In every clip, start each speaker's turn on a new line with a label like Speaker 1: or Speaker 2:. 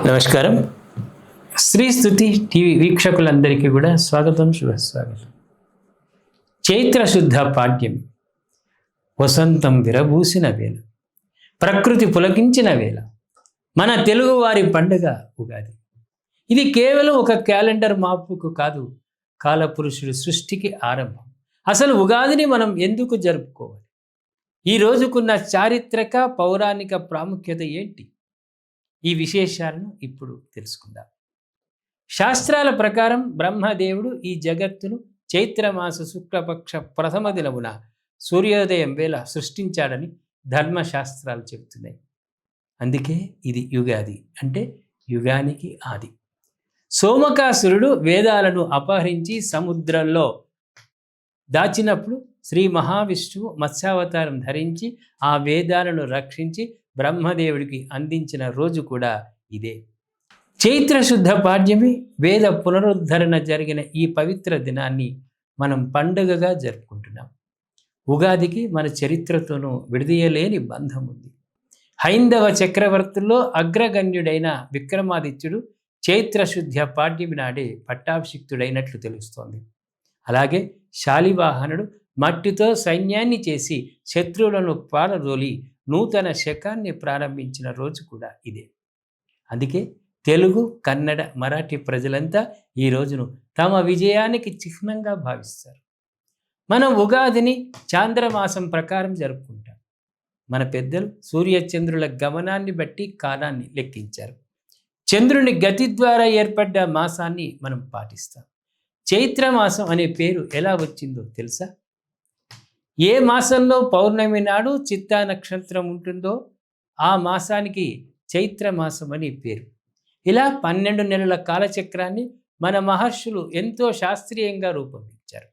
Speaker 1: నమస్కారం. శ్రీ స్తుతి టీవీ వీక్షకులందరికీ కూడా స్వాగతం, శుభస్వాగతం. చైత్ర శుద్ధ పాడ్యం, వసంతం విరబూసిన వేళ, ప్రకృతి పులకించిన వేళ, మన తెలుగువారి పండుగ ఉగాది. ఇది కేవలం ఒక క్యాలెండర్ మార్పుకు కాదు, కాలపురుషుడు సృష్టికి ఆరంభం. అసలు ఉగాదిని మనం ఎందుకు జరుపుకోవాలి? ఈ రోజుకున్న చారిత్రక పౌరాణిక ప్రాముఖ్యత ఏంటి? ఈ విశేషాలను ఇప్పుడు తెలుసుకుందాం. శాస్త్రాల ప్రకారం బ్రహ్మదేవుడు ఈ జగత్తును చైత్రమాస శుక్లపక్ష ప్రథమ దినమున సూర్యోదయం వేళ సృష్టించాడని ధర్మశాస్త్రాలు చెబుతున్నాయి. అందుకే ఇది యుగాది, అంటే యుగానికి ఆది. సోమకాసురుడు వేదాలను అపహరించి సముద్రంలో దాచినప్పుడు శ్రీ మహావిష్ణువు మత్స్యావతారం ధరించి ఆ వేదాలను రక్షించి బ్రహ్మదేవుడికి అందించిన రోజు కూడా ఇదే. చైత్రశుద్ధ పాడ్యమి వేద పునరుద్ధరణ జరిగిన ఈ పవిత్ర దినాన్ని మనం పండుగగా జరుపుకుంటున్నాం. ఉగాదికి మన చరిత్రతోనూ విడదీయలేని బంధం ఉంది. హైందవ చక్రవర్తుల్లో అగ్రగణ్యుడైన విక్రమాదిత్యుడు చైత్రశుద్ధ పాడ్యమి నాడే పట్టాభిషిక్తుడైనట్లు తెలుస్తోంది. అలాగే శాలివాహనుడు మట్టితో సైన్యాన్ని చేసి శత్రువులను పారదోలి నూతన శకాన్ని ప్రారంభించిన రోజు కూడా ఇదే. అందుకే తెలుగు, కన్నడ, మరాఠీ ప్రజలంతా ఈ రోజును తమ విజయానికి చిహ్నంగా భావిస్తారు. మనం ఉగాదిని చాంద్రమాసం ప్రకారం జరుపుకుంటాం. మన పెద్దలు సూర్యచంద్రుల గమనాన్ని బట్టి కాలాన్ని లెక్కించారు. చంద్రుని గతి ద్వారా ఏర్పడ్డ మాసాన్ని మనం పాటిస్తాం. చైత్రమాసం అనే పేరు ఎలా వచ్చిందో తెలుసా? ఏ మాసంలో పౌర్ణమి నాడు చిత్తా నక్షత్రం ఉంటుందో ఆ మాసానికి చైత్రమాసం అని పేరు. ఇలా 12 నెలల కాలచక్రాన్ని మన మహర్షులు ఎంతో శాస్త్రీయంగా రూపొందించారు.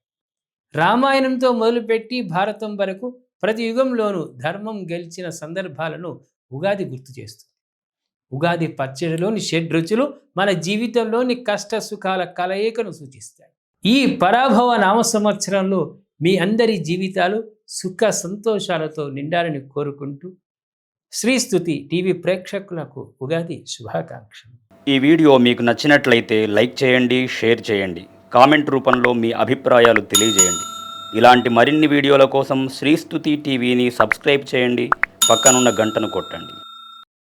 Speaker 1: రామాయణంతో మొదలుపెట్టి భారతం వరకు ప్రతి యుగంలోనూ ధర్మం గెలిచిన సందర్భాలను ఉగాది గుర్తు చేస్తుంది. ఉగాది పచ్చడిలోని షడ్రుచులు మన జీవితంలోని కష్ట సుఖాల కలయికను సూచిస్తాయి. ఈ పరాభవ నామ సంవత్సరంలో మీ అందరి జీవితాలు సుఖ సంతోషాలతో నిండాలని కోరుకుంటూ శ్రీ స్తుతి టీవీ ప్రేక్షకులకు ఉగాది శుభాకాంక్షలు.
Speaker 2: ఈ వీడియో మీకు నచ్చినట్లయితే లైక్ చేయండి, షేర్ చేయండి, కామెంట్ రూపంలో మీ అభిప్రాయాలు తెలియజేయండి. ఇలాంటి మరిన్ని వీడియోల కోసం శ్రీ స్తుతి టీవీని సబ్స్క్రైబ్ చేయండి, పక్కనున్న గంటను కొట్టండి.